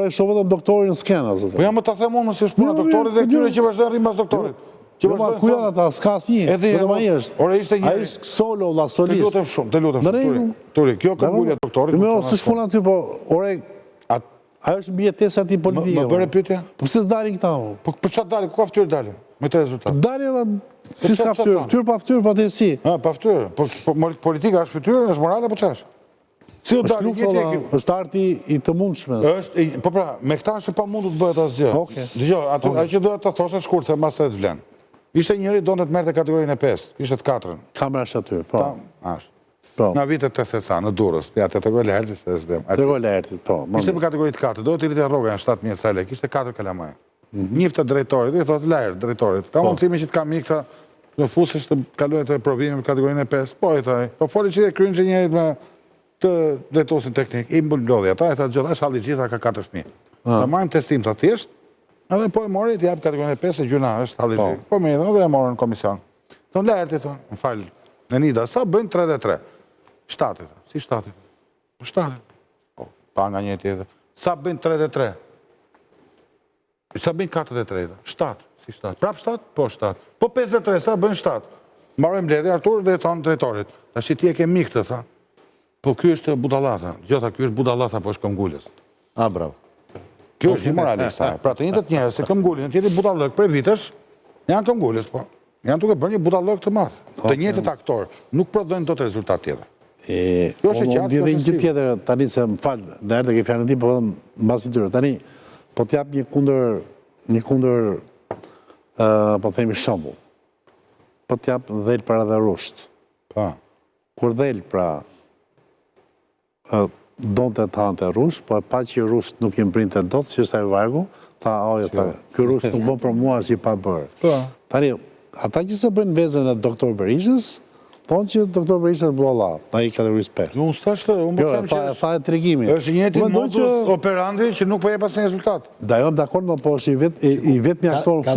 e shoh vetëm doktorin në skenë. Po jam të them unë se është puna doktorit dhe këtyre që vazhdojnë rrim pas doktorit. Ku janë ata? S'ka asnjë. Vetëm ai është. Ore ishte një. Ai është solo, la solist. Të lutem shumë. Turi, kjo këmbgulja doktorit. Jo, s'është puna aty, po ore ajo është mbijetesa e tij politike. Më bëre pyetje? Po pse s'dalin këta? Po për çfarë dalin? Ku ka fytyrë dalin? Me të rezultat. Dalin edhe si s'ka fytyrë, fytyrë pa fytyrë, pa drejtësi. Pa fytyrë. Po politika është fytyrë, është morale apo ç'është? Si u dalin një është arti i të mundshme. Është, po pra, me këta është pa mundu të bëhet asgjë. Dëgjoj, ajo që doja ta thosha shkurt se mbas se të vlen. Ishte njëri donte të merrte kategorinë e 5, ishte të 4-ën. Kamera është aty, po. Ashtu. Nga vitet 80 ca, në Durrës, ja të tregoj Lertit se është dem. Tregoj Lertit, po. Ishte për kategori të 4, do të rritë rroga në 7.000 ca lekë, ishte 4 kalamaj. Njifte drejtorit, i thotë Lert, drejtorit. Ka mundësime që të kam mikë, në fusësh të kaluaj të provimi për kategorinë e 5. Po, i thaj, po foli që i kryen inxhinierit me të drejtosin teknik, i mbëllodhi ata, i tha gjitha, është halli gjitha ka 4 fëmijë. Të marrin testim të thjesht, edhe po e mori, të jap kategorinë e 5 e gjuna, është halli gjitha. Po mirë, edhe e morën në komision. Thonë Lerti, thonë, më fal, në Nida, sa bëjnë 33? 7, si 7? 7. Po, pa nga një tjetër. Sa bëjnë 33? Sa bëjnë 43? 7, si 7. Prap 7? Po 7. Po 53, sa bëjnë 7? Marojmë ledhe Artur dhe thonë drejtorit. Ta shi ti e ke mikë të, tha. Po kjo është budallata. Gjota, kjo është budallata, po është këmbgulës. Bravo. Kjo është një moralista. Pra të njëjtët njerëz se këmbgulën, tjetër budallëk prej vitesh, janë këmbgulës, po. Janë duke bërë një budallëk të madh. Të njëjtët aktor nuk prodhojnë dot rezultat tjetër. Kjo është e qartë. Dhe një gjë tjetër tani se më fal, në herë të ke fjalën tim, po vetëm mbas tyre. Tani po t'jap një kundër po themi shembull. Po t'jap dhel para dhe rusht. Po. Kur dhel pra donte të hante rusht, po e pa që rusht nuk i mbrinte dot, si është ai vargu, tha, ojo, ky rusht nuk bën për mua si pa bërë. Tani, ata që se bëjnë vezën e doktor Berishës, thonë që doktor Berisha është bualla, ai kategorisë 5. Unë s'thashtë, unë më them që tha e tregimi. Është njëti modus operandi që nuk po jep asnjë rezultat. Da jam dakord, po është i vetmi aktor në fushë.